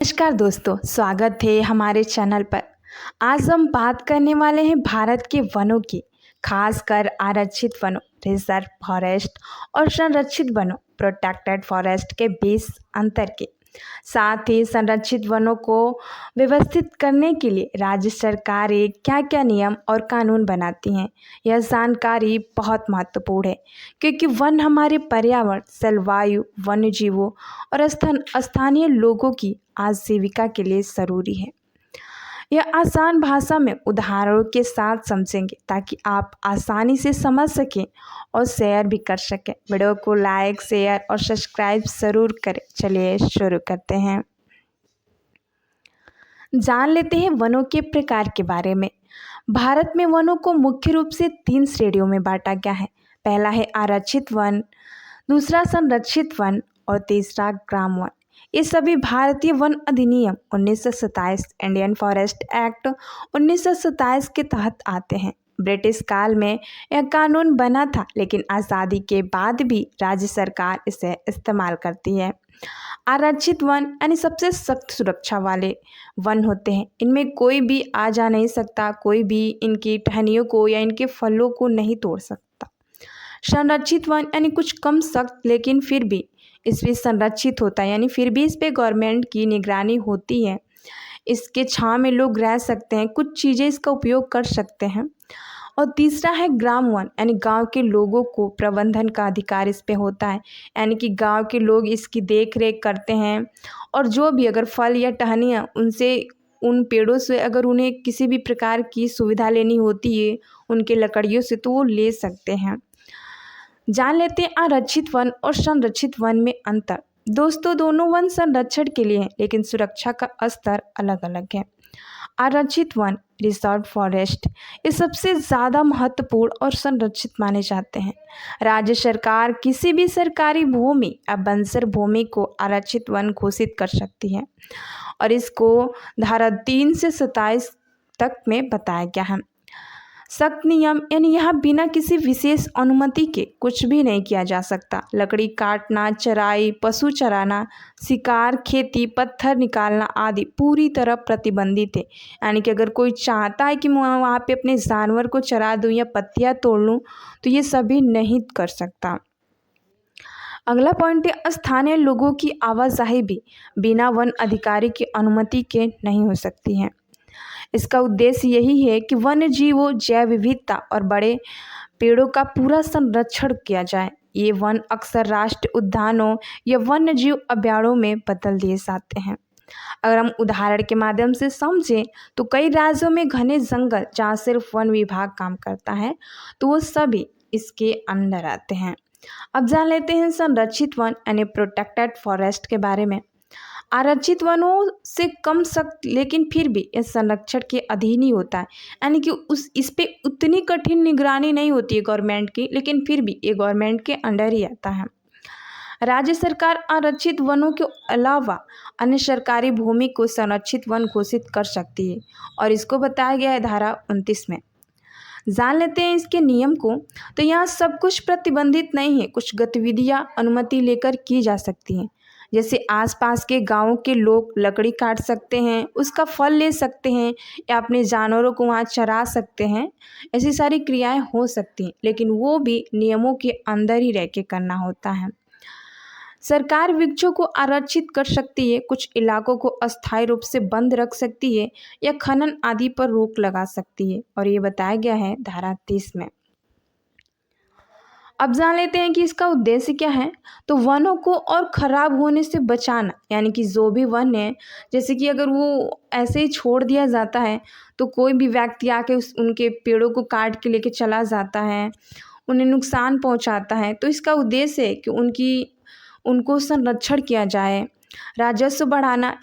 नमस्कार दोस्तों, स्वागत है हमारे चैनल पर। आज हम बात करने वाले हैं भारत के वनों की, खासकर आरक्षित वनों, रिजर्व फॉरेस्ट और संरक्षित वनों, प्रोटेक्टेड फॉरेस्ट के बीच अंतर के। साथ ही संरक्षित वनों को व्यवस्थित करने के लिए राज्य सरकारें क्या क्या नियम और कानून बनाती हैं। यह जानकारी बहुत महत्वपूर्ण है क्योंकि वन हमारे पर्यावरण, जलवायु, वन्य जीवों और स्थानीय लोगों की आजीविका के लिए ज़रूरी है। यह आसान भाषा में उदाहरणों के साथ समझेंगे ताकि आप आसानी से समझ सकें और शेयर भी कर सकें। वीडियो को लाइक, शेयर और सब्सक्राइब ज़रूर करें। चलिए शुरू करते हैं। जान लेते हैं वनों के प्रकार के बारे में। भारत में वनों को मुख्य रूप से 3 श्रेणियों में बांटा गया है। पहला है आरक्षित वन, दूसरा संरक्षित वन और तीसरा ग्राम वन। ये सभी भारतीय वन अधिनियम 1927, इंडियन फॉरेस्ट एक्ट 1927 के तहत आते हैं। ब्रिटिश काल में यह कानून बना था, लेकिन आज़ादी के बाद भी राज्य सरकार इसे इस्तेमाल करती है। आरक्षित वन यानी सबसे सख्त सुरक्षा वाले वन होते हैं। इनमें कोई भी आ जा नहीं सकता, कोई भी इनकी टहनियों को या इनके फलों को नहीं तोड़ सकता। संरक्षित वन यानी कुछ कम सख्त, लेकिन फिर भी इस भी संरक्षित होता है, यानी फिर भी इस पे गवर्नमेंट की निगरानी होती है। इसके छांव में लोग रह सकते हैं, कुछ चीज़ें इसका उपयोग कर सकते हैं। और तीसरा है ग्राम वन, यानी गांव के लोगों को प्रबंधन का अधिकार इस पे होता है, यानी कि गांव के लोग इसकी देख रेख करते हैं और जो भी अगर फल या टहनियाँ उनसे, उन पेड़ों से अगर उन्हें किसी भी प्रकार की सुविधा लेनी होती है उनके लकड़ियों से, तो वो ले सकते हैं। जान लेते हैं आरक्षित वन और संरक्षित वन में अंतर। दोस्तों, दोनों वन संरक्षण के लिए हैं, लेकिन सुरक्षा का स्तर अलग अलग है। आरक्षित वन, रिजर्व फॉरेस्ट, ये सबसे ज़्यादा महत्वपूर्ण और संरक्षित माने जाते हैं। राज्य सरकार किसी भी सरकारी भूमि या बंजर भूमि को आरक्षित वन घोषित कर सकती है और इसको धारा 3 से 27 तक में बताया गया है। सख्त नियम, यानी यहाँ बिना किसी विशेष अनुमति के कुछ भी नहीं किया जा सकता। लकड़ी काटना, चराई, पशु चराना, शिकार, खेती, पत्थर निकालना आदि पूरी तरह प्रतिबंधित है। यानी कि अगर कोई चाहता है कि मैं वहाँ पे अपने जानवर को चरा दूँ या पत्तियाँ तोड़ लूँ, तो ये सभी नहीं कर सकता। अगला पॉइंट है स्थानीय लोगों की आवाजाही भी बिना वन अधिकारी की अनुमति के नहीं हो सकती है। इसका उद्देश्य यही है कि वन्य जीवों, जैव विविधता और बड़े पेड़ों का पूरा संरक्षण किया जाए। ये वन अक्सर राष्ट्रीय उद्यानों या वन्य जीव अभयारण्यों में बदल दिए जाते हैं। अगर हम उदाहरण के माध्यम से समझें तो कई राज्यों में घने जंगल जहाँ सिर्फ वन विभाग काम करता है, तो वो सभी इसके अंदर आते हैं। अब जान लेते हैं संरक्षित वन यानी प्रोटेक्टेड फॉरेस्ट के बारे में। आरक्षित वनों से कम सख्त, लेकिन फिर भी इस संरक्षण के अधीन ही होता है, यानी कि इस पे उतनी कठिन निगरानी नहीं होती है गवर्नमेंट की, लेकिन फिर भी ये गवर्नमेंट के अंडर ही आता है। राज्य सरकार आरक्षित वनों के अलावा अन्य सरकारी भूमि को संरक्षित वन घोषित कर सकती है और इसको बताया गया है धारा 29 में। जान लेते हैं इसके नियम को। तो यहाँ सब कुछ प्रतिबंधित नहीं है, कुछ गतिविधियाँ अनुमति लेकर की जा सकती हैं। जैसे आसपास के गांवों के लोग लकड़ी काट सकते हैं, उसका फल ले सकते हैं या अपने जानवरों को वहाँ चरा सकते हैं। ऐसी सारी क्रियाएं हो सकती हैं, लेकिन वो भी नियमों के अंदर ही रह के करना होता है। सरकार वृक्षों को आरक्षित कर सकती है, कुछ इलाकों को अस्थायी रूप से बंद रख सकती है या खनन आदि पर रोक लगा सकती है और ये बताया गया है धारा 30 में। अब जान लेते हैं कि इसका उद्देश्य क्या है। तो वनों को और ख़राब होने से बचाना, यानी कि जो भी वन है, जैसे कि अगर वो ऐसे ही छोड़ दिया जाता है तो कोई भी व्यक्ति आके उनके पेड़ों को काट के लेके चला जाता है, उन्हें नुकसान पहुंचाता है। तो इसका उद्देश्य है कि उनको संरक्षण किया जाए। राजस्व बढ़ाना,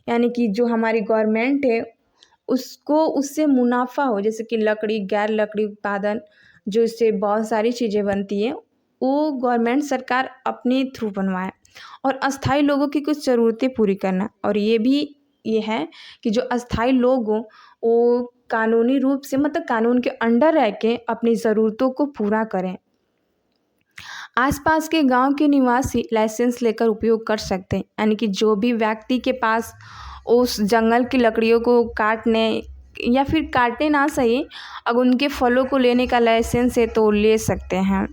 यानी कि जो हमारी गवर्नमेंट है उसको उससे मुनाफा हो, जैसे कि लकड़ी, गैर लकड़ी उत्पादन, जो इससे बहुत सारी चीज़ें बनती हैं, वो गवर्नमेंट सरकार अपने थ्रू बनवाए और अस्थाई लोगों की कुछ ज़रूरतें पूरी करना। और ये है कि जो अस्थाई लोग हों वो कानूनी रूप से, मतलब कानून के अंडर रह के अपनी ज़रूरतों को पूरा करें। आसपास के गांव के निवासी लाइसेंस लेकर उपयोग कर सकते हैं, यानी कि जो भी व्यक्ति के पास उस जंगल की लकड़ियों को काटने या फिर काटने ना सही, अगर उनके फलों को लेने का लाइसेंस है तो ले सकते हैं।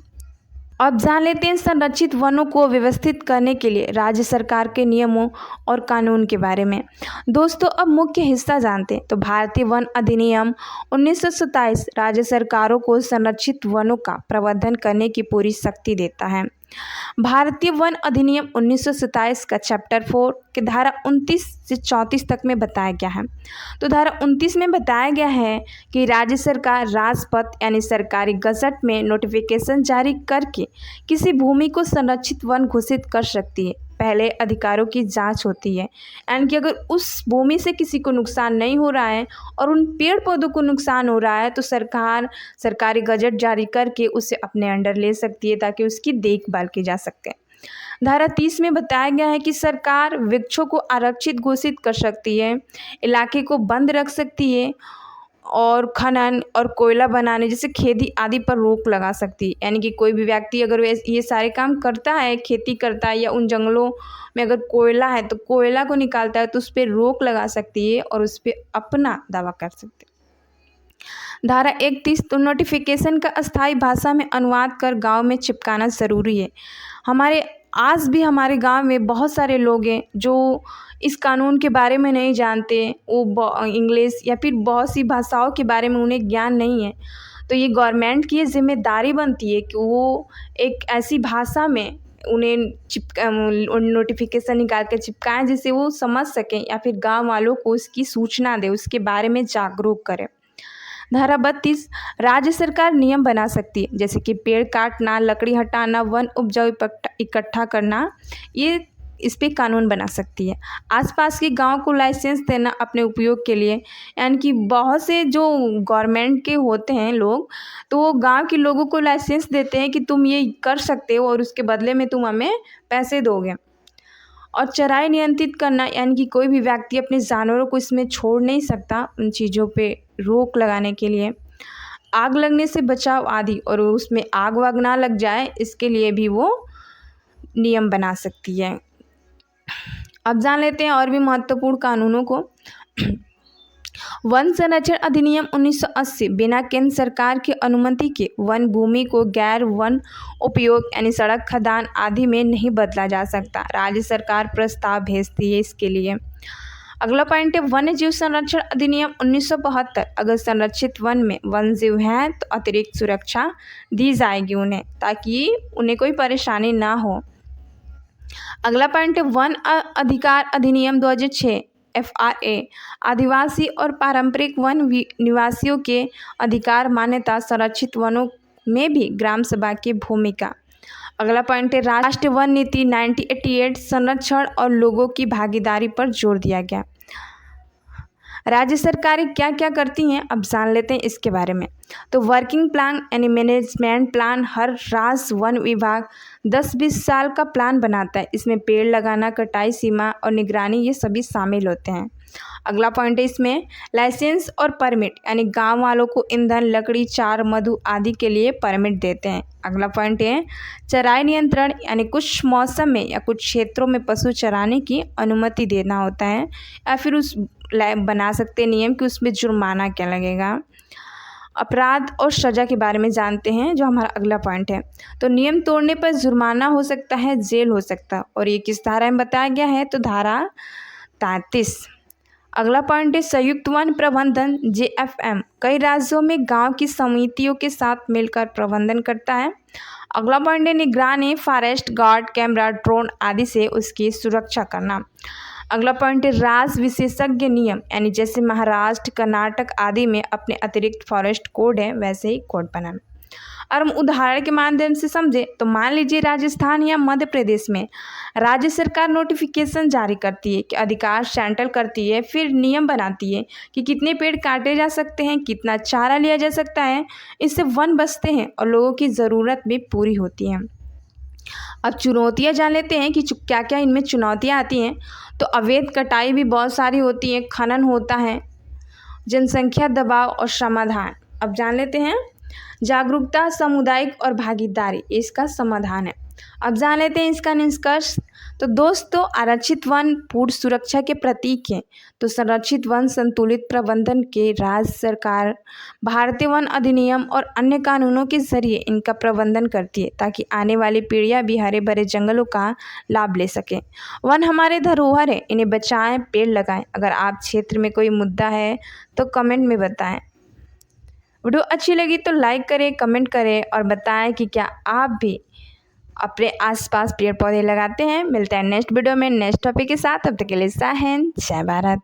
अब जान लेते हैं संरक्षित वनों को व्यवस्थित करने के लिए राज्य सरकार के नियमों और कानून के बारे में। दोस्तों, अब मुख्य हिस्सा जानते हैं। तो भारतीय वन अधिनियम 1927 राज्य सरकारों को संरक्षित वनों का प्रबंधन करने की पूरी शक्ति देता है। भारतीय वन अधिनियम 1927 का चैप्टर 4 के धारा 29 से 34 तक में बताया गया है। तो धारा 29 में बताया गया है कि राज्य सरकार राजपत्र यानी सरकारी गजट में नोटिफिकेशन जारी करके किसी भूमि को संरक्षित वन घोषित कर सकती है। पहले अधिकारों की जांच होती है, यानी कि अगर उस भूमि से किसी को नुकसान नहीं हो रहा है और उन पेड़ पौधों को नुकसान हो रहा है तो सरकार सरकारी गजट जारी करके उसे अपने अंडर ले सकती है ताकि उसकी देखभाल की जा सके। धारा 30 में बताया गया है कि सरकार वृक्षों को आरक्षित घोषित कर सकती है, इलाके को बंद रख सकती है और खनन और कोयला बनाने जैसे खेती आदि पर रोक लगा सकती है। यानी कि कोई भी व्यक्ति अगर ये सारे काम करता है, खेती करता है या उन जंगलों में अगर कोयला है तो कोयला को निकालता है तो उस पर रोक लगा सकती है और उस पर अपना दावा कर सकती है। धारा 31 तो नोटिफिकेशन का अस्थायी भाषा में अनुवाद कर गांव में चिपकाना ज़रूरी है। आज भी हमारे गांव में बहुत सारे लोग हैं जो इस कानून के बारे में नहीं जानते, वो इंग्लिश या फिर बहुत सी भाषाओं के बारे में उन्हें ज्ञान नहीं है। तो ये गवर्नमेंट की जिम्मेदारी बनती है कि वो एक ऐसी भाषा में उन्हें नोटिफिकेशन निकाल कर चिपकाएं जिससे वो समझ सकें या फिर गांव वालों को उसकी सूचना दे, उसके बारे में जागरूक करें। धारा 32 राज्य सरकार नियम बना सकती है, जैसे कि पेड़ काटना, लकड़ी हटाना, वन उपजाऊ इकट्ठा करना, ये इस पे कानून बना सकती है। आसपास के गांव को लाइसेंस देना अपने उपयोग के लिए, यानी कि बहुत से जो गवर्नमेंट के होते हैं लोग तो वो गांव के लोगों को लाइसेंस देते हैं कि तुम ये कर सकते हो और उसके बदले में तुम हमें पैसे दोगे। और चराई नियंत्रित करना, यानी कि कोई भी व्यक्ति अपने जानवरों को इसमें छोड़ नहीं सकता, उन चीज़ों पे रोक लगाने के लिए। आग लगने से बचाव आदि, और उसमें आग वाग ना लग जाए इसके लिए भी वो नियम बना सकती है। अब जान लेते हैं और भी महत्वपूर्ण कानूनों को। वन संरक्षण अधिनियम 1980 बिना केंद्र सरकार की अनुमति के वन भूमि को गैर वन उपयोग यानी सड़क, खदान आदि में नहीं बदला जा सकता। राज्य सरकार प्रस्ताव भेजती है इसके लिए। अगला पॉइंट है वन्य जीव संरक्षण अधिनियम 1972। अगर संरक्षित वन में वन जीव हैं तो अतिरिक्त सुरक्षा दी जाएगी उन्हें, ताकि उन्हें कोई परेशानी ना हो। अगला पॉइंट है वन अधिकार अधिनियम 2006 FRA। आदिवासी और पारंपरिक वन निवासियों के अधिकार मान्यता, संरक्षित वनों में भी ग्राम सभा की भूमिका। अगला पॉइंट है राष्ट्रीय वन नीति 1988 संरक्षण और लोगों की भागीदारी पर जोर दिया गया। राज्य सरकारें क्या क्या करती हैं, अब जान लेते हैं इसके बारे में। तो वर्किंग प्लान यानी मैनेजमेंट प्लान हर राज्य वन विभाग 10-20 साल का प्लान बनाता है। इसमें पेड़ लगाना, कटाई सीमा और निगरानी ये सभी शामिल होते हैं। अगला पॉइंट है इसमें लाइसेंस और परमिट, यानी गांव वालों को ईंधन, लकड़ी, चार, मधु आदि के लिए परमिट देते हैं। अगला पॉइंट है चराई नियंत्रण, यानी कुछ मौसम में या कुछ क्षेत्रों में पशु चराने की अनुमति देना होता है, या फिर उस बना सकते नियम कि उसमें जुर्माना क्या लगेगा। अपराध और सज़ा के बारे में जानते हैं, जो हमारा अगला पॉइंट है। तो नियम तोड़ने पर जुर्माना हो सकता है, जेल हो सकता है, और ये किस धारा में बताया गया है, तो धारा 33। अगला पॉइंट है संयुक्त वन प्रबंधन JFM। कई राज्यों में गांव की समितियों के साथ मिलकर प्रबंधन करता है। अगला पॉइंट है निगरानी, फॉरेस्ट गार्ड, कैमरा, ड्रोन आदि से उसकी सुरक्षा करना। अगला पॉइंट है राज्य विशेषज्ञ नियम, यानी जैसे महाराष्ट्र, कर्नाटक आदि में अपने अतिरिक्त फॉरेस्ट कोड है वैसे ही कोड बनाना। और हम उदाहरण के माध्यम से समझे तो मान लीजिए राजस्थान या मध्य प्रदेश में राज्य सरकार नोटिफिकेशन जारी करती है कि अधिकार सेंट्रल करती है, फिर नियम बनाती है कि कितने पेड़ काटे जा सकते हैं, कितना चारा लिया जा सकता है, इससे वन बचते हैं और लोगों की ज़रूरत भी पूरी होती है। अब चुनौतियाँ जान लेते हैं कि क्या क्या इनमें चुनौतियाँ आती हैं। तो अवैध कटाई भी बहुत सारी होती है, खनन होता है, जनसंख्या दबाव और समाधान। अब जान लेते हैं जागरूकता, सामुदायिक और भागीदारी, इसका समाधान है। अब जान लेते हैं इसका निष्कर्ष। तो दोस्तों, आरक्षित वन पूर्ण सुरक्षा के प्रतीक हैं। तो संरक्षित वन संतुलित प्रबंधन के राज्य सरकार भारतीय वन अधिनियम और अन्य कानूनों के जरिए इनका प्रबंधन करती है, ताकि आने वाली पीढ़ियां भी हरे भरे जंगलों का लाभ ले सकें। वन हमारे धरोहर है, इन्हें बचाएं, पेड़ लगाएं। अगर आप क्षेत्र में कोई मुद्दा है तो कमेंट में बताएं। वीडियो अच्छी लगी तो लाइक करें, कमेंट करें और बताएं कि क्या आप भी अपने आसपास पेड़ पौधे लगाते हैं। मिलते हैं नेक्स्ट वीडियो में नेक्स्ट टॉपिक के साथ। तब तक के लिए जय हिंद, जय भारत।